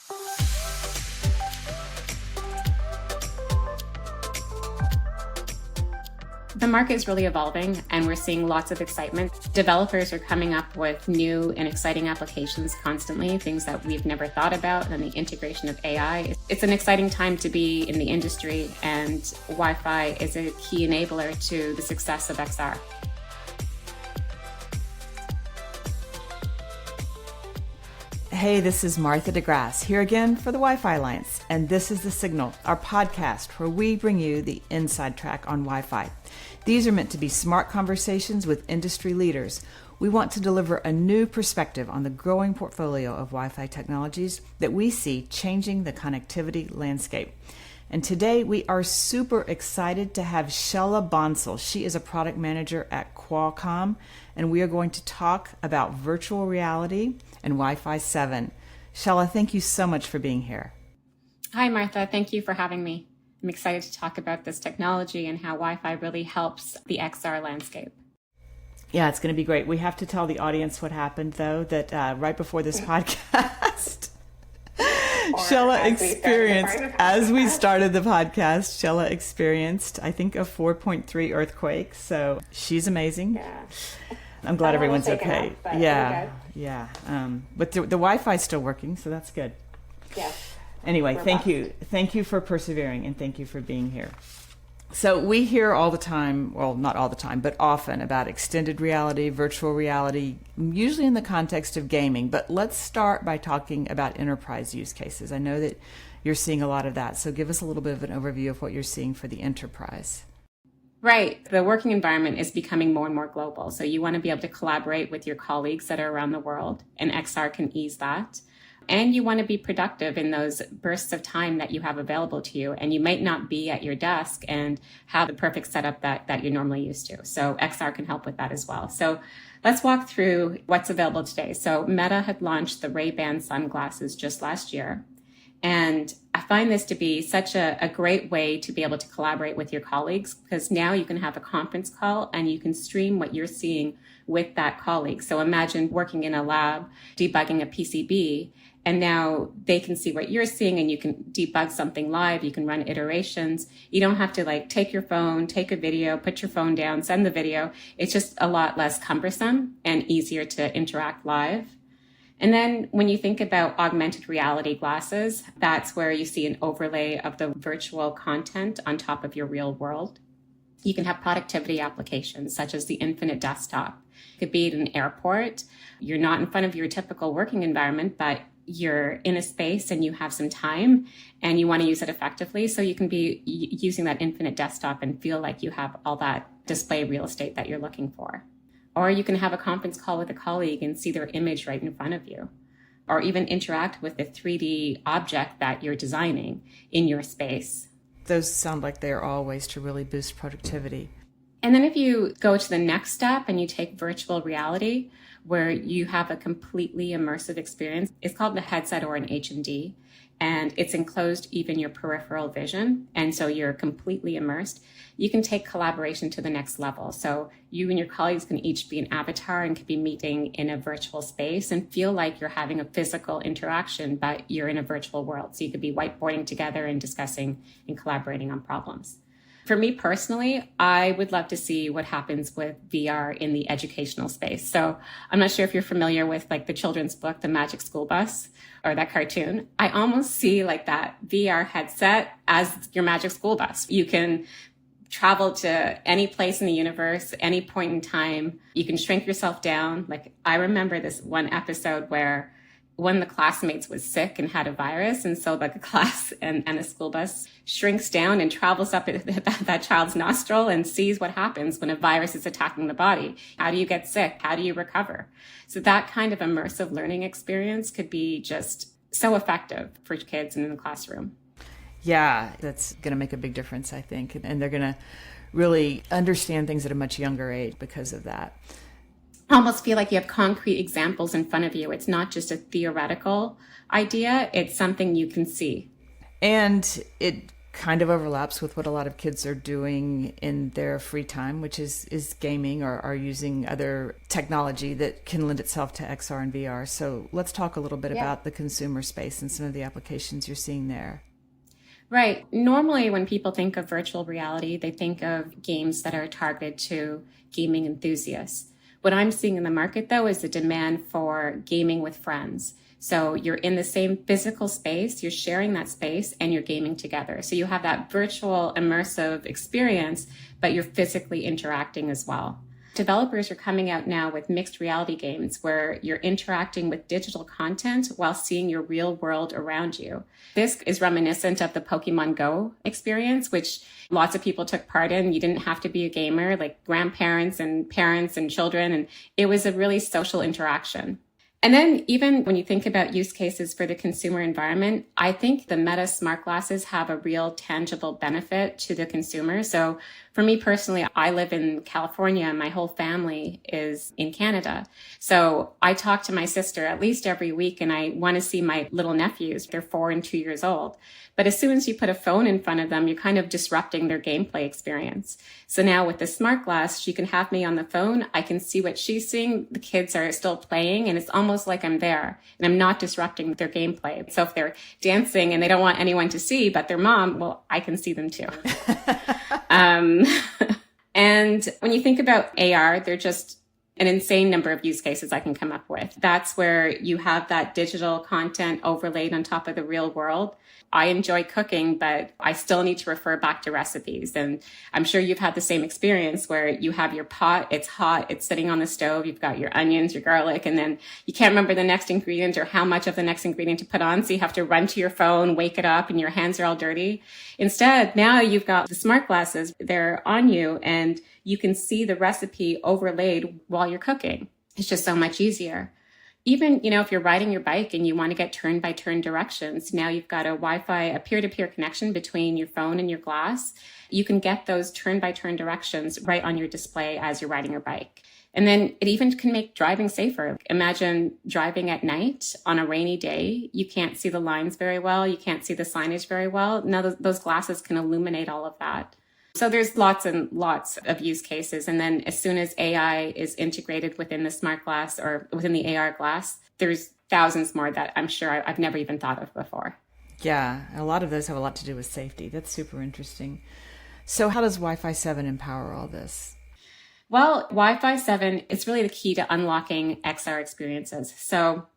The market is really evolving and we're seeing lots of excitement. Developers are coming up with new and exciting applications constantly, things that we've never thought about, and the integration of AI. It's an exciting time to be in the industry, and Wi-Fi is a key enabler to the success of XR. Hey, this is Martha DeGrasse here again for the Wi-Fi Alliance, and this is The Signal, our podcast where we bring you the inside track on Wi-Fi. These are meant to be smart conversations with industry leaders. We want to deliver a new perspective on the growing portfolio of Wi-Fi technologies that we see changing the connectivity landscape. And today we are super excited to have Shaila Bansal. She is a product manager at Qualcomm, and we are going to talk about virtual reality and Wi-Fi 7. Shaila, thank you so much for being here. Hi, Martha. Thank you for having me. I'm excited to talk about this technology and how Wi-Fi really helps the XR landscape. Yeah, it's going to be great. We have to tell the audience what happened, though, that right before this podcast, Shaila experienced, as we started the podcast, Shaila experienced, I think, a 4.3 earthquake. So she's amazing. Yeah. I'm glad everyone's okay. Up, yeah. But the Wi-Fi is still working, so that's good. Yeah. Anyway, thank you. Thank you for persevering, and thank you for being here. So we hear all the time, well, not all the time, but often about extended reality, virtual reality, usually in the context of gaming. But let's start by talking about enterprise use cases. I know that you're seeing a lot of that. So give us a little bit of an overview of what you're seeing for the enterprise. Right. The working environment is becoming more and more global. So you want to be able to collaborate with your colleagues that are around the world, and XR can ease that. And you want to be productive in those bursts of time that you have available to you. And you might not be at your desk and have the perfect setup that you're normally used to. So XR can help with that as well. So let's walk through what's available today. So Meta had launched the Ray-Ban sunglasses just last year. And I find this to be such a great way to be able to collaborate with your colleagues, because now you can have a conference call and you can stream what you're seeing with that colleague. So imagine working in a lab, debugging a PCB, and now they can see what you're seeing and you can debug something live. You can run iterations. You don't have to take your phone, take a video, put your phone down, send the video. It's just a lot less cumbersome and easier to interact live. And then when you think about augmented reality glasses, that's where you see an overlay of the virtual content on top of your real world. You can have productivity applications such as the infinite desktop. It could be at an airport. You're not in front of your typical working environment, but you're in a space and you have some time and you want to use it effectively. So you can be using that infinite desktop and feel like you have all that display real estate that you're looking for. Or you can have a conference call with a colleague and see their image right in front of you. Or even interact with the 3D object that you're designing in your space. Those sound like they're all ways to really boost productivity. And then if you go to the next step and you take virtual reality, where you have a completely immersive experience, it's called a headset or an HMD, and it's enclosed even your peripheral vision. And so you're completely immersed. You can take collaboration to the next level. So you and your colleagues can each be an avatar and could be meeting in a virtual space and feel like you're having a physical interaction, but you're in a virtual world. So you could be whiteboarding together and discussing and collaborating on problems. For me personally, I would love to see what happens with VR in the educational space. So I'm not sure if you're familiar with the children's book, The Magic School Bus, or that cartoon. I almost see that VR headset as your magic school bus. You can travel to any place in the universe, any point in time. You can shrink yourself down. I remember this one episode where one of the classmates was sick and had a virus. And so a class and a school bus shrinks down and travels up that child's nostril and sees what happens when a virus is attacking the body. How do you get sick? How do you recover? So that kind of immersive learning experience could be just so effective for kids in the classroom. Yeah, that's going to make a big difference, I think. And they're going to really understand things at a much younger age because of that. Almost feel like you have concrete examples in front of you. It's not just a theoretical idea. It's something you can see. And it kind of overlaps with what a lot of kids are doing in their free time, which is gaming or using other technology that can lend itself to XR and VR. So let's talk a little bit about the consumer space and some of the applications you're seeing there. Right. Normally, when people think of virtual reality, they think of games that are targeted to gaming enthusiasts. What I'm seeing in the market, though, is the demand for gaming with friends. So you're in the same physical space, you're sharing that space, and you're gaming together. So you have that virtual immersive experience, but you're physically interacting as well. Developers are coming out now with mixed reality games where you're interacting with digital content while seeing your real world around you. This is reminiscent of the Pokemon Go experience, which lots of people took part in. You didn't have to be a gamer, like grandparents and parents and children, and it was a really social interaction. And then even when you think about use cases for the consumer environment, I think the Meta smart glasses have a real tangible benefit to the consumer. So for me personally, I live in California. My whole family is in Canada. So I talk to my sister at least every week, and I want to see my little nephews. They're 4 and 2 years old. But as soon as you put a phone in front of them, you're kind of disrupting their gameplay experience. So now with the smart glass, she can have me on the phone. I can see what she's seeing. The kids are still playing, and it's almost like I'm there, and I'm not disrupting their gameplay. So if they're dancing and they don't want anyone to see but their mom, well, I can see them too. And when you think about AR, they're just an insane number of use cases I can come up with. That's where you have that digital content overlaid on top of the real world. I enjoy cooking, but I still need to refer back to recipes. And I'm sure you've had the same experience where you have your pot, it's hot, it's sitting on the stove, you've got your onions, your garlic, and then you can't remember the next ingredient or how much of the next ingredient to put on. So you have to run to your phone, wake it up, and your hands are all dirty. Instead, now you've got the smart glasses, they're on you, and you can see the recipe overlaid while you're cooking. It's just so much easier. Even, if you're riding your bike and you want to get turn-by-turn directions, now you've got a peer-to-peer connection between your phone and your glass. You can get those turn-by-turn directions right on your display as you're riding your bike. And then it even can make driving safer. Imagine driving at night on a rainy day. You can't see the lines very well. You can't see the signage very well. Now those glasses can illuminate all of that. So there's lots and lots of use cases. And then as soon as AI is integrated within the smart glass or within the AR glass, there's thousands more that I'm sure I've never even thought of before. Yeah, a lot of those have a lot to do with safety. That's super interesting. So how does Wi-Fi 7 empower all this? Well, Wi-Fi 7 is really the key to unlocking XR experiences. So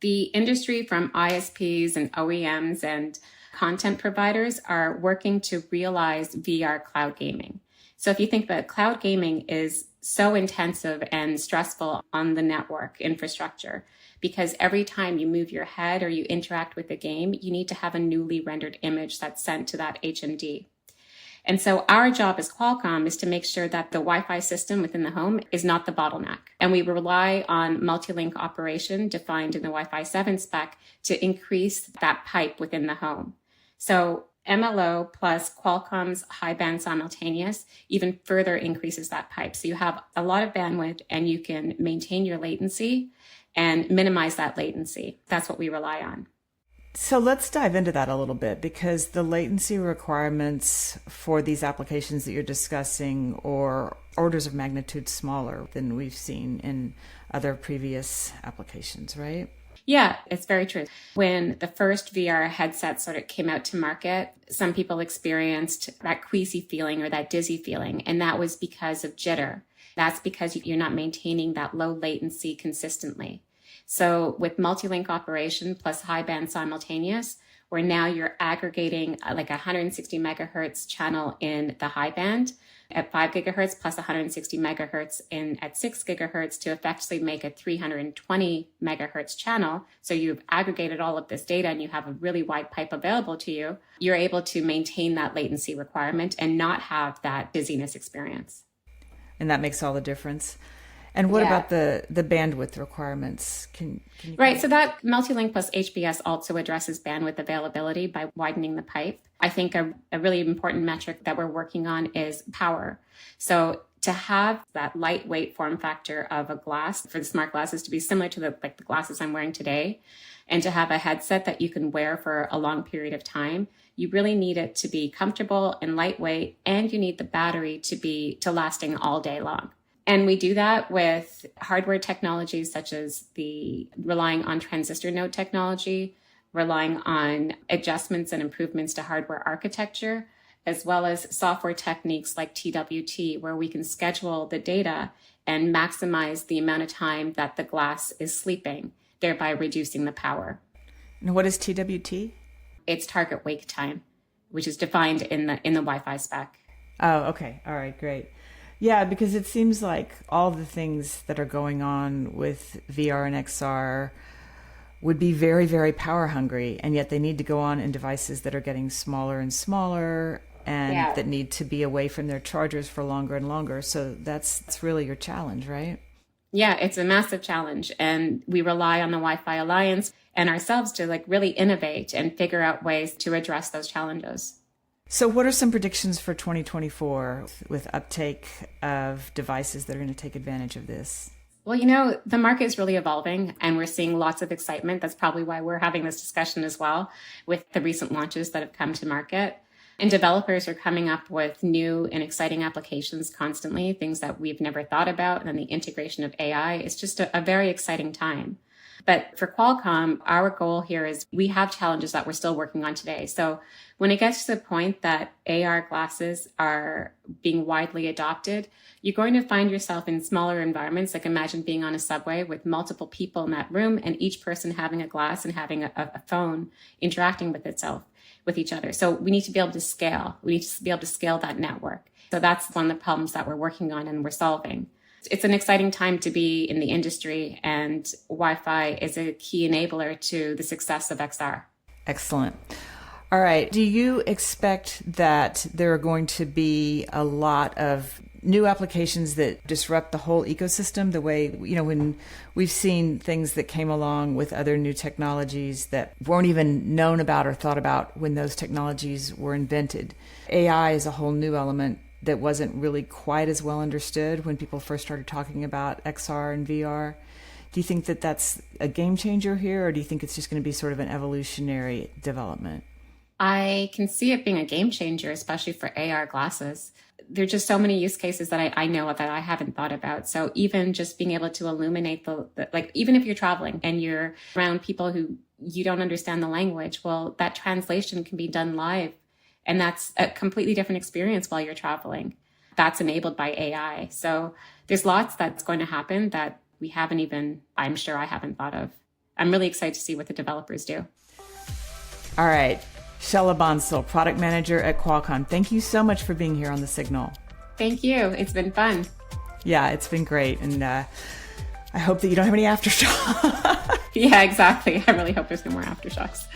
the industry from ISPs and OEMs and content providers are working to realize VR cloud gaming. So if you think about cloud gaming is so intensive and stressful on the network infrastructure, because every time you move your head or you interact with the game, you need to have a newly rendered image that's sent to that HMD. And so our job as Qualcomm is to make sure that the Wi-Fi system within the home is not the bottleneck. And we rely on multi-link operation defined in the Wi-Fi 7 spec to increase that pipe within the home. So MLO plus Qualcomm's high band simultaneous even further increases that pipe. So you have a lot of bandwidth and you can maintain your latency and minimize that latency. That's what we rely on. So let's dive into that a little bit, because the latency requirements for these applications that you're discussing are orders of magnitude smaller than we've seen in other previous applications, right? Yeah, it's very true. When the first VR headset sort of came out to market, some people experienced that queasy feeling or that dizzy feeling, and that was because of jitter. That's because you're not maintaining that low latency consistently. So with multi-link operation plus high band simultaneous, where now you're aggregating like a 160 megahertz channel in the high band at 5 gigahertz plus 160 megahertz at 6 gigahertz to effectively make a 320 megahertz channel. So you've aggregated all of this data and you have a really wide pipe available to you. You're able to maintain that latency requirement and not have that dizziness experience. And that makes all the difference. And what about the bandwidth requirements? Can you Right. So that multi-link plus HBS also addresses bandwidth availability by widening the pipe. I think a really important metric that we're working on is power. So to have that lightweight form factor of a glass for the smart glasses to be similar to the glasses I'm wearing today, And to have a headset that you can wear for a long period of time, you really need it to be comfortable and lightweight, and you need the battery to lasting all day long. And we do that with hardware technologies such as relying on transistor node technology, relying on adjustments and improvements to hardware architecture, as well as software techniques like TWT, where we can schedule the data and maximize the amount of time that the glass is sleeping, thereby reducing the power. And what is TWT? It's target wake time, which is defined in the Wi-Fi spec. Oh, okay. All right, great. Yeah, because it seems like all the things that are going on with VR and XR would be very, very power hungry, and yet they need to go on in devices that are getting smaller and smaller and that need to be away from their chargers for longer and longer. So that's really your challenge, right? Yeah, it's a massive challenge. And we rely on the Wi-Fi Alliance and ourselves to really innovate and figure out ways to address those challenges. So what are some predictions for 2024 with uptake of devices that are going to take advantage of this? Well, the market is really evolving and we're seeing lots of excitement. That's probably why we're having this discussion as well with the recent launches that have come to market. And developers are coming up with new and exciting applications constantly, things that we've never thought about. And then the integration of AI is just a very exciting time. But for Qualcomm, our goal here is we have challenges that we're still working on today. So when it gets to the point that AR glasses are being widely adopted, you're going to find yourself in smaller environments. Like imagine being on a subway with multiple people in that room and each person having a glass and having a phone interacting with each other. So we need to be able to scale. We need to be able to scale that network. So that's one of the problems that we're working on and we're solving. It's an exciting time to be in the industry, and Wi-Fi is a key enabler to the success of XR. Excellent. All right. Do you expect that there are going to be a lot of new applications that disrupt the whole ecosystem the way, when we've seen things that came along with other new technologies that weren't even known about or thought about when those technologies were invented? AI is a whole new element that wasn't really quite as well understood when people first started talking about XR and VR. Do you think that that's a game changer here, or do you think it's just going to be sort of an evolutionary development? I can see it being a game changer, especially for AR glasses. There are just so many use cases that I know that I haven't thought about. So even just being able to illuminate even if you're traveling and you're around people who you don't understand the language, well, that translation can be done live. And that's a completely different experience while you're traveling. That's enabled by AI. So there's lots that's going to happen that I'm sure I haven't thought of. I'm really excited to see what the developers do. All right. Shaila Bansal, product manager at Qualcomm. Thank you so much for being here on The Signal. Thank you. It's been fun. Yeah, it's been great. And I hope that you don't have any aftershocks. Yeah, exactly. I really hope there's no more aftershocks.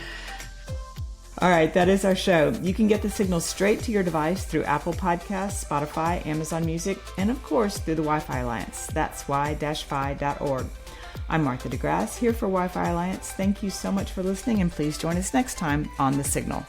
All right, that is our show. You can get The Signal straight to your device through Apple Podcasts, Spotify, Amazon Music, and of course through the Wi-Fi Alliance. That's y-fi.org. I'm Martha DeGrasse, here for Wi-Fi Alliance. Thank you so much for listening, and please join us next time on The Signal.